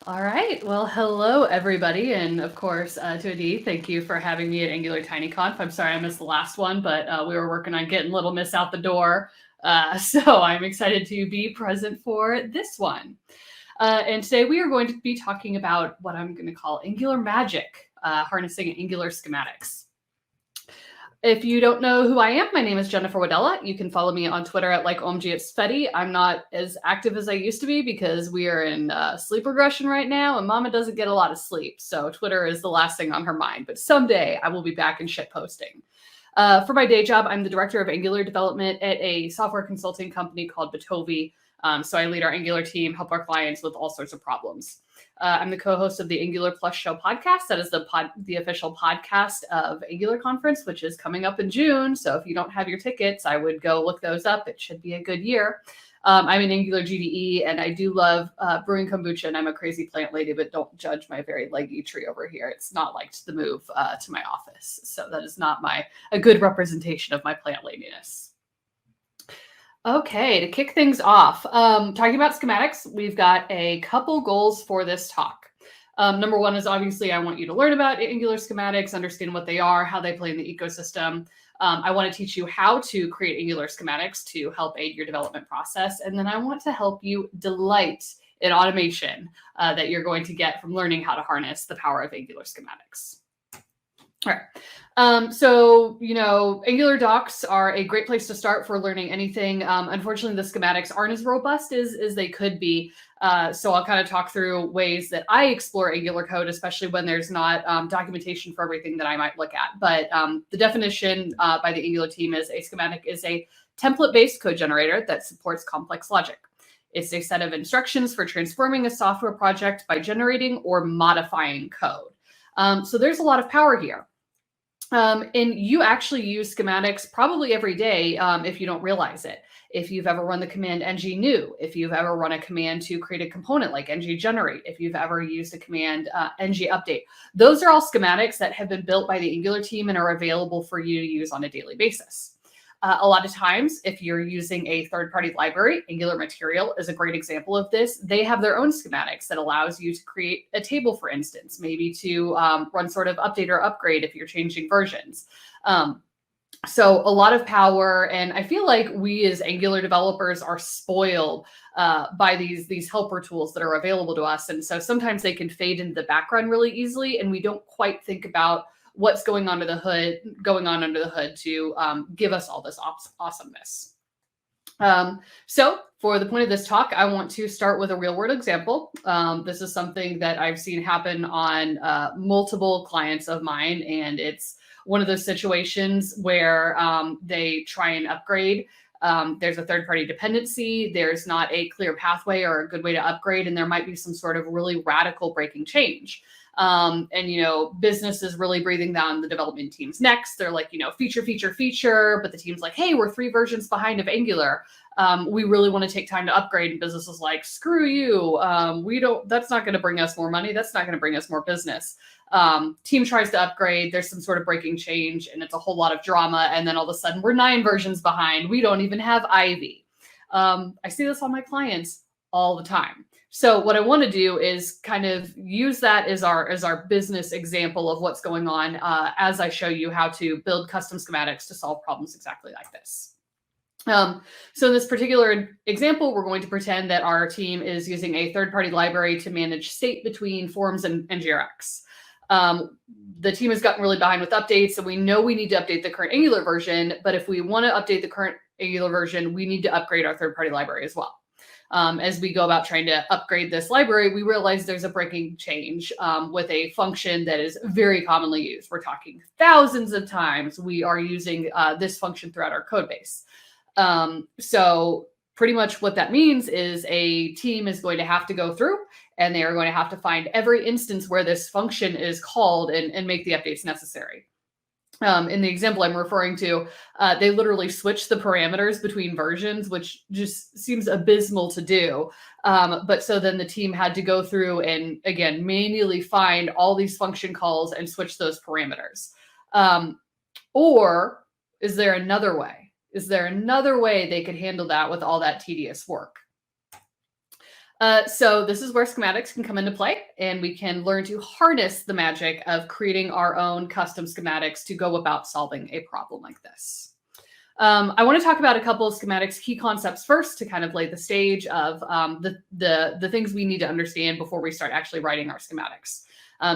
All right. Well, hello, everybody. And of course, to Adi, thank you for having me at Angular TinyConf. I'm sorry I missed the last one, but we were working on getting Little Miss out the door. So I'm excited to be present for this one. And today we are going to be talking about what I'm going to call Angular magic, harnessing Angular schematics. If you don't know who I am, my name is Jennifer Wadella. You can follow me on Twitter at @OMG@Sveti. I'm not as active as I used to be because we are in sleep regression right now, and Mama doesn't get a lot of sleep. So Twitter is the last thing on her mind. But someday I will be back in shit posting. For my day job, I'm the director of Angular development at a software consulting company called Bitovi. So I lead our Angular team, help our clients with all sorts of problems. I'm the co-host of the Angular Plus Show podcast. That is the official podcast of Angular Conference, which is coming up in June. So if you don't have your tickets, I would go look those up. It should be a good year. I'm an Angular GDE, and I do love brewing kombucha, and I'm a crazy plant lady, but don't judge my very leggy tree over here. It's not liked the move to my office. So that is not a good representation of my plant ladiness. Okay, to kick things off, talking about schematics, we've got a couple goals for this talk. Number one is obviously I want you to learn about Angular schematics, understand what they are, how they play in the ecosystem. I want to teach you how to create Angular schematics to help aid your development process. And then I want to help you delight in automation that you're going to get from learning how to harness the power of Angular schematics. All right. So, Angular docs are a great place to start for learning anything. Unfortunately, the schematics aren't as robust as they could be. So I'll kind of talk through ways that I explore Angular code, especially when there's not documentation for everything that I might look at. But the definition by the Angular team is a schematic is a template-based code generator that supports complex logic. It's a set of instructions for transforming a software project by generating or modifying code. So there's a lot of power here. And you actually use schematics probably every day if you don't realize it. If you've ever run the command ng new, if you've ever run a command to create a component like ng generate, if you've ever used a command ng update, those are all schematics that have been built by the Angular team and are available for you to use on a daily basis. A lot of times, if you're using a third-party library, Angular Material is a great example of this. They have their own schematics that allows you to create a table, for instance, maybe to run sort of update or upgrade if you're changing versions. So a lot of power, and I feel like we as Angular developers are spoiled by these helper tools that are available to us. And so sometimes they can fade into the background really easily, and we don't quite think about what's going on under the hood to give us all this awesomeness. So for the point of this talk, I want to start with a real world example. This is something that I've seen happen on multiple clients of mine, and it's one of those situations where they try and upgrade. There's a third-party dependency. There's not a clear pathway or a good way to upgrade, and there might be some sort of really radical breaking change. And, business is really breathing down the development team's necks. They're like, feature, but the team's like, hey, we're 3 versions behind of Angular. We really want to take time to upgrade. And business is like, screw you. That's not going to bring us more money. That's not going to bring us more business. Team tries to upgrade. There's some sort of breaking change and it's a whole lot of drama. And then all of a sudden we're 9 versions behind. We don't even have Ivy. I see this on my clients all the time. So what I want to do is kind of use that as our business example of what's going on as I show you how to build custom schematics to solve problems exactly like this. So in this particular example, we're going to pretend that our team is using a third-party library to manage state between forms and GRX. The team has gotten really behind with updates, and we know we need to update the current Angular version, but if we want to update the current Angular version, we need to upgrade our third-party library as well. As we go about trying to upgrade this library, we realize there's a breaking change with a function that is very commonly used. We're talking thousands of times we are using this function throughout our code base. So pretty much what that means is a team is going to have to go through and they are going to have to find every instance where this function is called and make the updates necessary. In the example I'm referring to, they literally switch the parameters between versions, which just seems abysmal to do. But so then the team had to go through and, again, manually find all these function calls and switch those parameters. Or is there another way? Is there another way they could handle that with all that tedious work? So this is where schematics can come into play, and we can learn to harness the magic of creating our own custom schematics to go about solving a problem like this. I want to talk about a couple of schematics key concepts first to kind of lay the stage of the things we need to understand before we start actually writing our schematics.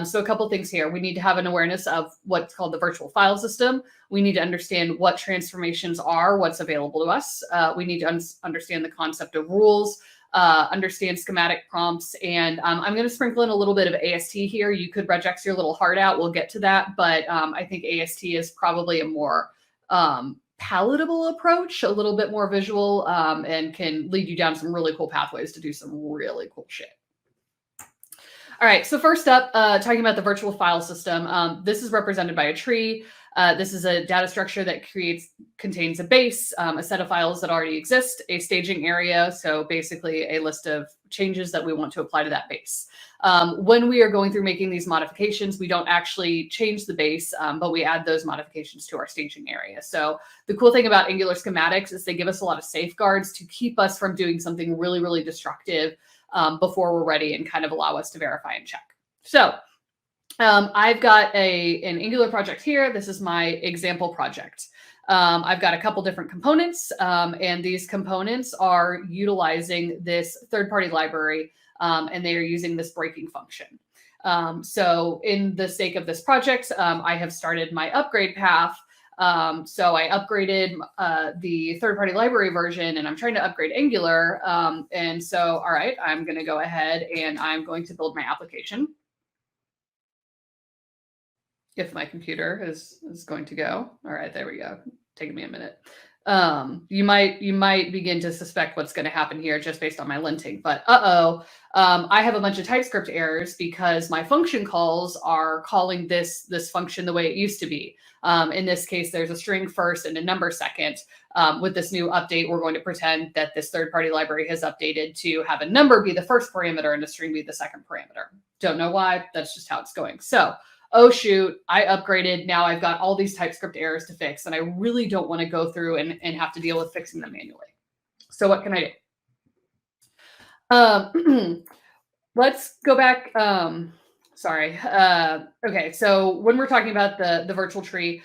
So a couple things here. We need to have an awareness of what's called the virtual file system. We need to understand what transformations are, what's available to us. We need to understand the concept of rules, understand schematic prompts, and I'm going to sprinkle in a little bit of AST here. You could regex your little heart out. We'll get to that, but I think AST is probably a more palatable approach, a little bit more visual, and can lead you down some really cool pathways to do some really cool shit. All right, so first up, talking about the virtual file system. This is represented by a tree. This is a data structure that contains a base, a set of files that already exist, a staging area, so basically a list of changes that we want to apply to that base. When we are going through making these modifications, we don't actually change the base, but we add those modifications to our staging area. So the cool thing about Angular schematics is they give us a lot of safeguards to keep us from doing something really, really destructive before we're ready and kind of allow us to verify and check. So I've got an Angular project here. This is my example project. I've got a couple different components, and these components are utilizing this third-party library, and they are using this breaking function. So in the sake of this project, I have started my upgrade path. So I upgraded the third-party library version, and I'm trying to upgrade Angular. And so, all right, I'm going to go ahead and I'm going to build my application. If my computer is going to go. All right, there we go. Taking me a minute. You might begin to suspect what's going to happen here just based on my linting, but I have a bunch of TypeScript errors because my function calls are calling this function the way it used to be. In this case, there's a string first and a number second. With this new update, we're going to pretend that this third-party library has updated to have a number be the first parameter and a string be the second parameter. Don't know why. That's just how it's going. So, oh shoot, I upgraded. Now I've got all these TypeScript errors to fix, and I really don't want to go through and have to deal with fixing them manually. So what can I do? Let's go back. Sorry. Okay, so when we're talking about the virtual tree,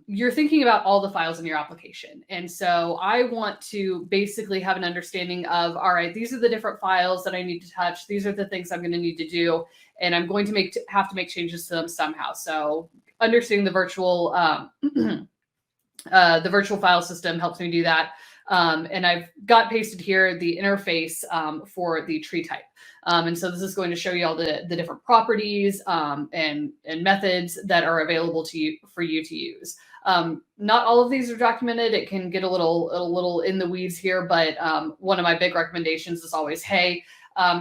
you're thinking about all the files in your application. And so I want to basically have an understanding of, all right, these are the different files that I need to touch. These are the things I'm going to need to do. And I'm going to have to make changes to them somehow. So understanding the virtual file system helps me do that. And I've got pasted here the interface for the tree type. And so this is going to show you all the different properties and methods that are available to you for you to use. Not all of these are documented. It can get a little in the weeds here, but one of my big recommendations is always, hey,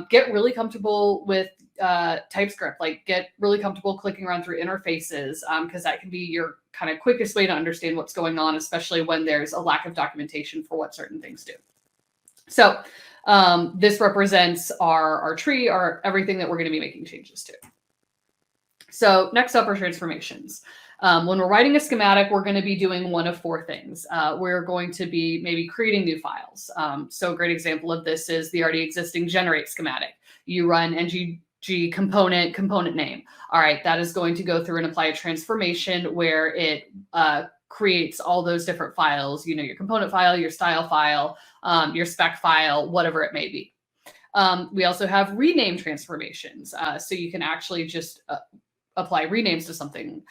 get really comfortable with TypeScript. Like, get really comfortable clicking around through interfaces, because that can be your kind of quickest way to understand what's going on, especially when there's a lack of documentation for what certain things do. So this represents our tree, or everything that we're going to be making changes to. So next up are transformations. When we're writing a schematic, we're going to be doing one of four things. We're going to be maybe creating new files. So a great example of this is the already existing generate schematic. You run ng component name. All right, that is going to go through and apply a transformation where it creates all those different files, your component file, your style file, your spec file, whatever it may be. We also have rename transformations. So you can actually just apply renames to something.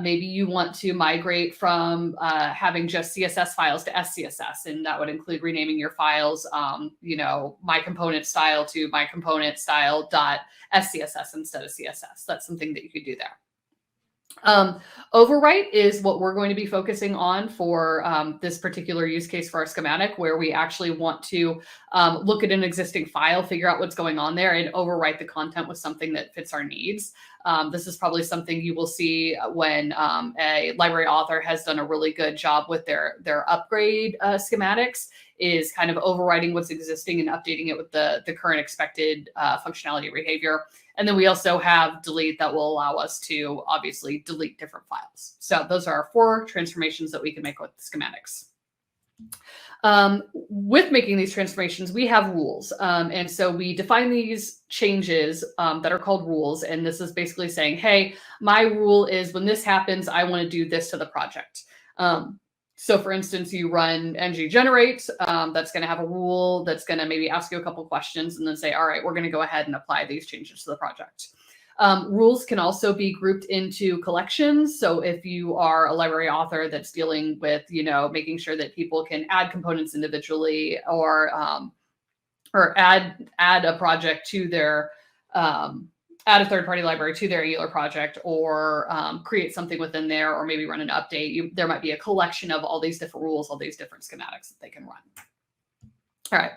Maybe you want to migrate from having just CSS files to SCSS, and that would include renaming your files, my component style to my component style.SCSS instead of CSS. That's something that you could do there. Overwrite is what we're going to be focusing on for this particular use case for our schematic, where we actually want to look at an existing file, figure out what's going on there, and overwrite the content with something that fits our needs. This is probably something you will see when a library author has done a really good job with their upgrade schematics, is kind of overwriting what's existing and updating it with the current expected functionality or behavior. And then we also have delete that will allow us to obviously delete different files. So those are our four transformations that we can make with schematics. With making these transformations, we have rules. And so we define these changes that are called rules. And this is basically saying, hey, my rule is when this happens, I want to do this to the project. So for instance, you run ng generate, that's going to have a rule that's going to maybe ask you a couple questions and then say, all right, we're going to go ahead and apply these changes to the project. Rules can also be grouped into collections. So if you are a library author that's dealing with, making sure that people can add components individually or add a project to their, add a third-party library to their Angular project, or create something within there, or maybe run an update, there might be a collection of all these different rules, all these different schematics that they can run. All right.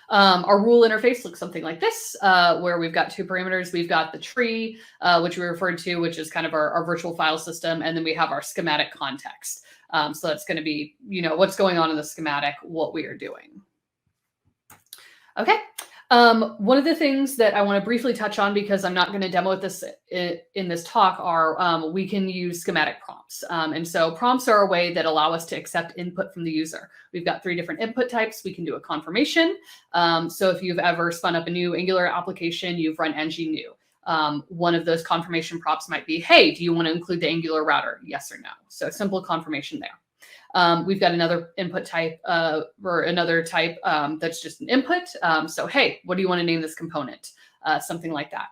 Our rule interface looks something like this, where we've got two parameters. We've got the tree, which we referred to, which is kind of our virtual file system. And then we have our schematic context. So that's going to be, what's going on in the schematic, what we are doing. Okay. One of the things that I want to briefly touch on, because I'm not going to demo this in this talk, are we can use schematic prompts. And so prompts are a way that allow us to accept input from the user. We've got 3 different input types. We can do a confirmation. So if you've ever spun up a new Angular application, you've run ng new. One of those confirmation prompts might be, hey, do you want to include the Angular router? Yes or no. So simple confirmation there. We've got another input type or another type that's just an input. So, hey, what do you want to name this component? Something like that.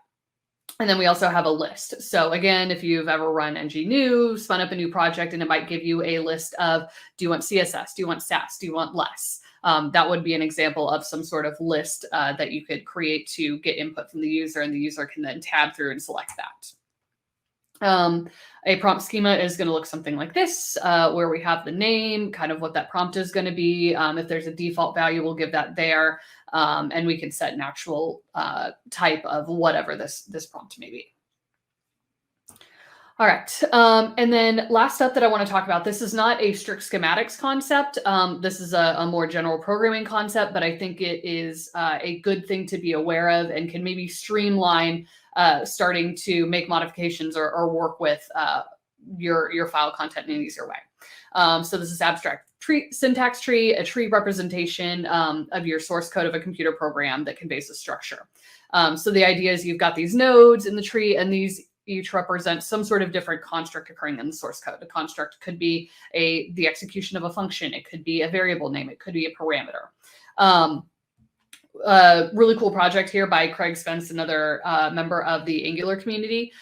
And then we also have a list. So again, if you've ever run ng new, spun up a new project, and it might give you a list of, do you want CSS? Do you want Sass? Do you want less? That would be an example of some sort of list that you could create to get input from the user, and the user can then tab through and select that. A prompt schema is going to look something like this, where we have the name, kind of what that prompt is going to be. If there's a default value, we'll give that there. And we can set an actual type of whatever this prompt may be. All right. And then last up that I want to talk about, this is not a strict schematics concept. This is a more general programming concept, but I think it is a good thing to be aware of and can maybe streamline starting to make modifications or work with your file content in an easier way. So this is abstract syntax tree, a tree representation of your source code of a computer program that conveys a structure. So the idea is you've got these nodes in the tree, and these each represent some sort of different construct occurring in the source code. A construct could be the execution of a function. It could be a variable name. It could be a parameter. Really cool project here by Craig Spence, another member of the Angular community.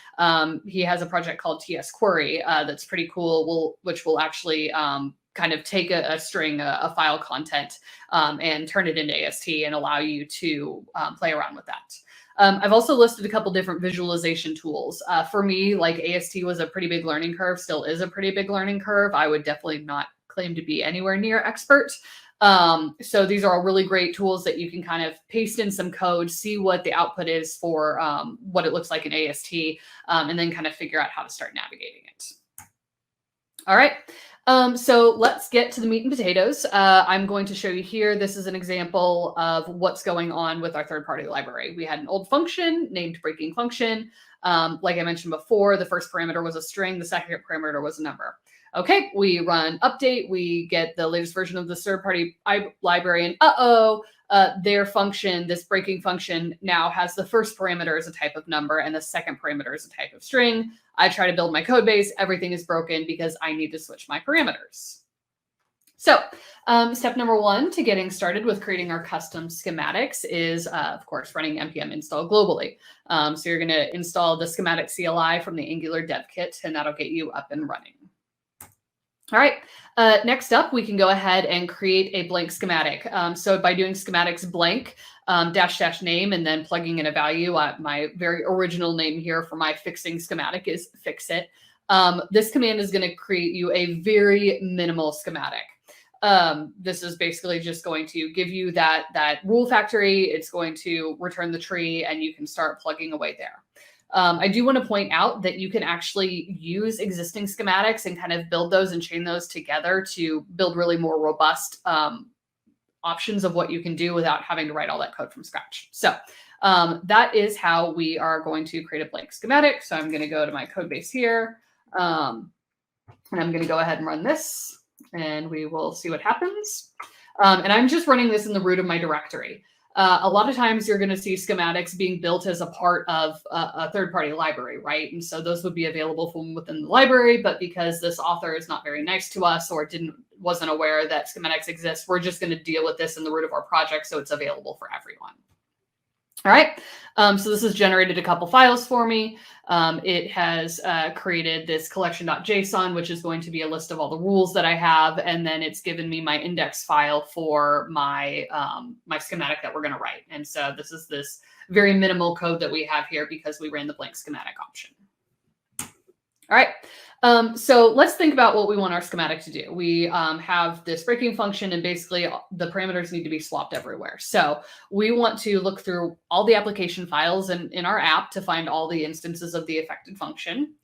He has a project called TS Query that's pretty cool, which will actually kind of take a string, a file content, and turn it into AST and allow you to play around with that. I've also listed a couple different visualization tools. For me, like AST was a pretty big learning curve, still is a pretty big learning curve. I would definitely not claim to be anywhere near expert. So these are all really great tools that you can kind of paste in some code, see what the output is for what it looks like in AST, and then kind of figure out how to start navigating it. All right. So let's get to the meat and potatoes. I'm going to show you here. This is an example of what's going on with our third-party library. We had an old function named breaking function. Like I mentioned before, the first parameter was a string. The second parameter was a number. Okay, we run update. We get the latest version of the third-party library, and their function, this breaking function, now has the first parameter as a type of number and the second parameter as a type of string. I try to build my code base. Everything is broken because I need to switch my parameters. So step number 1 to getting started with creating our custom schematics is, of course, running npm install globally. So you're going to install the schematic CLI from the Angular dev kit, and that'll get you up and running. All right, next up, we can go ahead and create a blank schematic. So by doing schematics blank, -- name, and then plugging in a value, my very original name here for my fixing schematic is fixit. This command is going to create you a very minimal schematic. This is basically just going to give you that rule factory. It's going to return the tree, and you can start plugging away there. I do want to point out that you can actually use existing schematics and kind of build those and chain those together to build really more robust options of what you can do without having to write all that code from scratch. So that is how we are going to create a blank schematic. So I'm going to go to my code base here, and I'm going to go ahead and run this. and we will see what happens. And I'm just running this in the root of my directory. A lot of times you're going to see schematics being built as a part of a third-party library, right? And so those would be available from within the library, but because this author is not very nice to us or wasn't aware that schematics exist, we're just going to deal with this in the root of our project so it's available for everyone. All right, so this has generated a couple files for me. It has created this collection.json, which is going to be a list of all the rules that I have, and then it's given me my index file for my my schematic that we're going to write. And so this is this very minimal code that we have here because we ran the blank schematic option. All right. So let's think about what we want our schematic to do. We have this breaking function, and basically the parameters need to be swapped everywhere. So we want to look through all the application files in our app to find all the instances of the affected function.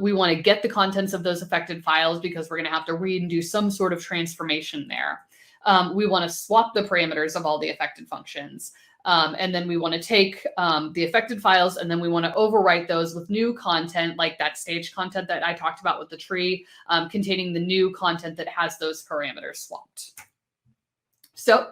We want to get the contents of those affected files because we're going to have to read and do some sort of transformation there. We want to swap the parameters of all the affected functions. And then we want to take the affected files, and then we want to overwrite those with new content, like that stage content that I talked about with the tree, containing the new content that has those parameters swapped. So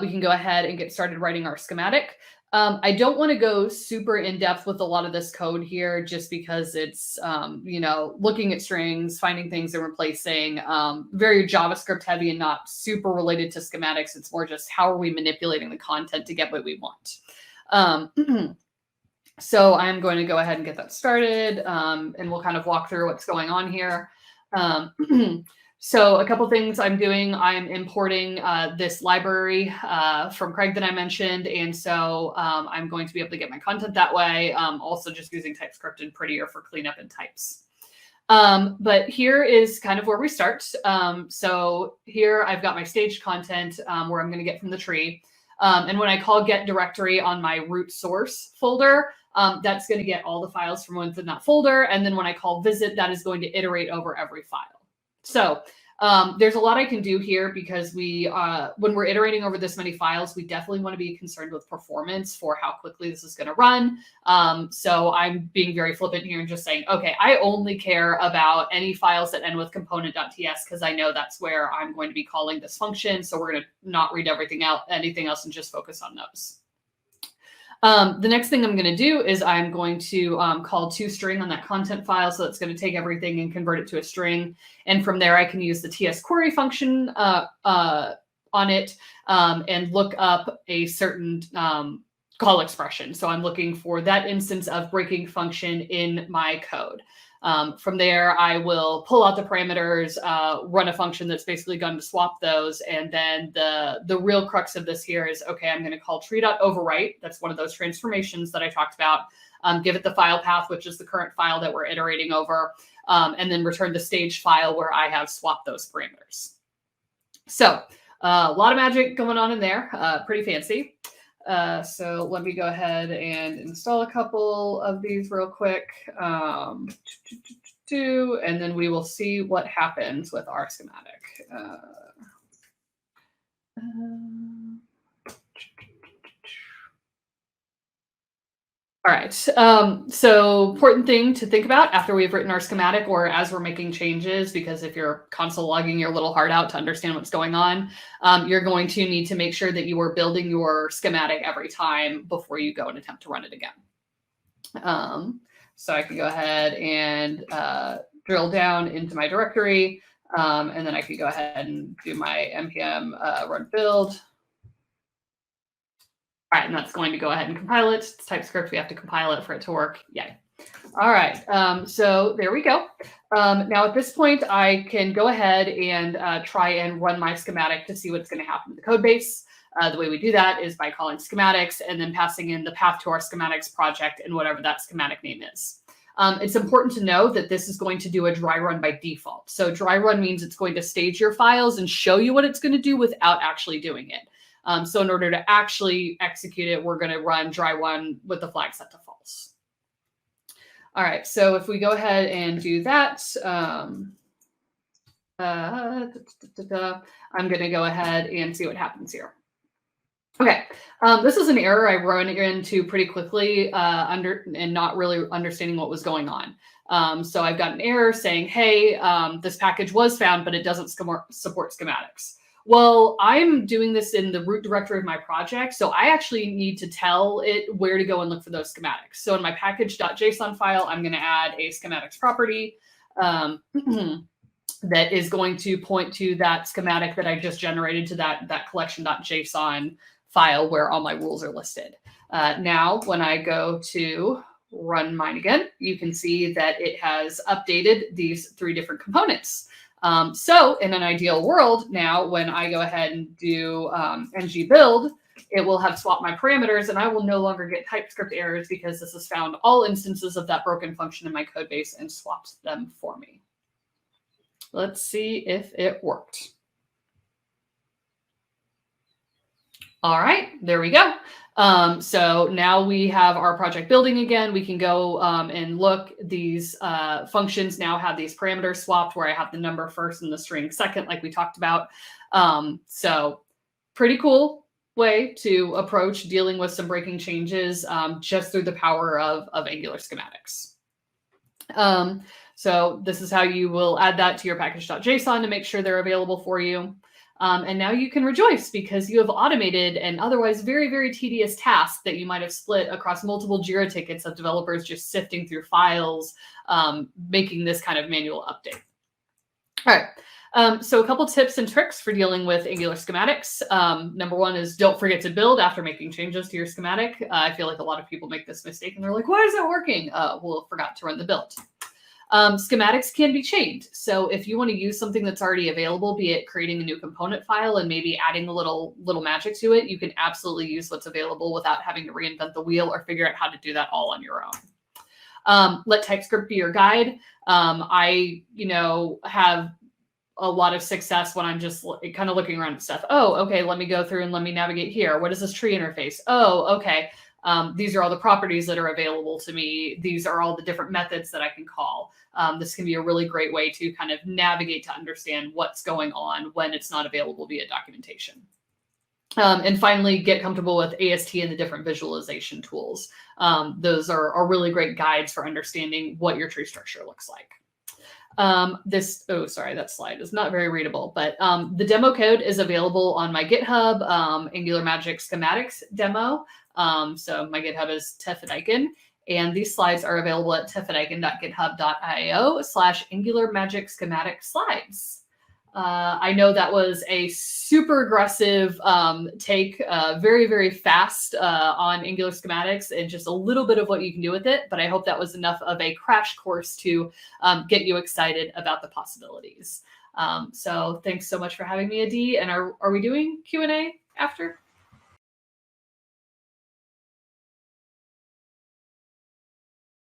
we can go ahead and get started writing our schematic. I don't want to go super in depth with a lot of this code here, just because it's, you know, looking at strings, finding things and replacing, very JavaScript heavy and not super related to schematics. It's more just how are we manipulating the content to get what we want. So I'm going to go ahead and get that started, and we'll kind of walk through what's going on here. So a couple things I'm doing, I'm importing this library from Craig that I mentioned. And so I'm going to be able to get my content that way. Also just using TypeScript and Prettier for cleanup and types. But here is kind of where we start. So here I've got my staged content where I'm going to get from the tree. And when I call get directory on my root source folder, that's going to get all the files from within that folder. And then when I call visit, that is going to iterate over every file. So there's a lot I can do here because we, when we're iterating over this many files, we definitely want to be concerned with performance for how quickly this is going to run. So I'm being very flippant here and just saying, okay, I only care about any files that end with component.ts because I know that's where I'm going to be calling this function. So we're going to not read anything else and just focus on those. The next thing I'm going to do is I'm going to call toString on that content file. So that's going to take everything and convert it to a string. And from there, I can use the tsQuery function on it and look up a certain call expression. So I'm looking for that instance of breaking function in my code. From there, I will pull out the parameters, run a function that's basically going to swap those. And then the real crux of this here is, okay, I'm going to call tree.overwrite. That's one of those transformations that I talked about. Give it the file path, which is the current file that we're iterating over, and then return the stage file where I have swapped those parameters. So a lot of magic going on in there, pretty fancy. So let me go ahead and install a couple of these real quick. And then we will see what happens with our schematic. All right. So important thing to think about after we've written our schematic or as we're making changes, because if you're console logging your little heart out to understand what's going on, you're going to need to make sure that you are building your schematic every time before you go and attempt to run it again. So I can go ahead and drill down into my directory, and then I can go ahead and do my npm run build. All right, and that's going to go ahead and compile it. It's TypeScript. We have to compile it for it to work. Yay. All right, so there we go. Now at this point, I can go ahead and try and run my schematic to see what's going to happen to the code base. The way we do that is by calling schematics and then passing in the path to our schematics project and whatever that schematic name is. It's important to know that this is going to do a dry run by default. So dry run means it's going to stage your files and show you what it's going to do without actually doing it. So in order to actually execute it, we're going to run dry run with the flag set to false. All right, so if we go ahead and do that, I'm going to go ahead and see what happens here. Okay, this is an error I run into pretty quickly and not really understanding what was going on. So I've got an error saying, hey, this package was found, but it doesn't support schematics. Well, I'm doing this in the root directory of my project, so I actually need to tell it where to go and look for those schematics. So in my package.json file, I'm going to add a schematics property. That is going to point to that schematic that I just generated to that collection.json file where all my rules are listed. Now, when I go to run mine again, you can see that it has updated these 3 different components. So in an ideal world, now when I go ahead and do ng build, it will have swapped my parameters and I will no longer get TypeScript errors because this has found all instances of that broken function in my code base and swapped them for me. Let's see if it worked. All right, there we go. So now we have our project building again. We can go and look. These functions now have these parameters swapped where I have the number first and the string second, like we talked about. So pretty cool way to approach dealing with some breaking changes just through the power of Angular schematics. So this is how you will add that to your package.json to make sure they're available for you. And now you can rejoice because you have automated an otherwise very, very tedious task that you might have split across multiple Jira tickets of developers just sifting through files, making this kind of manual update. All right. So a couple tips and tricks for dealing with Angular schematics. Number one is don't forget to build after making changes to your schematic. I feel like a lot of people make this mistake and they're like, why is that working? Well, forgot to run the build. Schematics can be chained. So if you want to use something that's already available, be it creating a new component file and maybe adding a little magic to it, you can absolutely use what's available without having to reinvent the wheel or figure out how to do that all on your own. Let TypeScript be your guide. I, have a lot of success when I'm just kind of looking around at stuff. Oh, okay, let me go through and let me navigate here. What is this tree interface? Oh, okay. These are all the properties that are available to me. These are all the different methods that I can call. This can be a really great way to kind of navigate to understand what's going on when it's not available via documentation. And finally, get comfortable with AST and the different visualization tools. Those are really great guides for understanding what your tree structure looks like. That slide is not very readable, but the demo code is available on my GitHub, Angular Magic Schematics demo. So my GitHub is Tefadiken, and these slides are available at tefadiken.github.io/Angular Magic Schematic slides. I know that was a super aggressive take, very, very fast on Angular schematics and just a little bit of what you can do with it. But I hope that was enough of a crash course to get you excited about the possibilities. So thanks so much for having me, Adi. And are we doing Q&A after?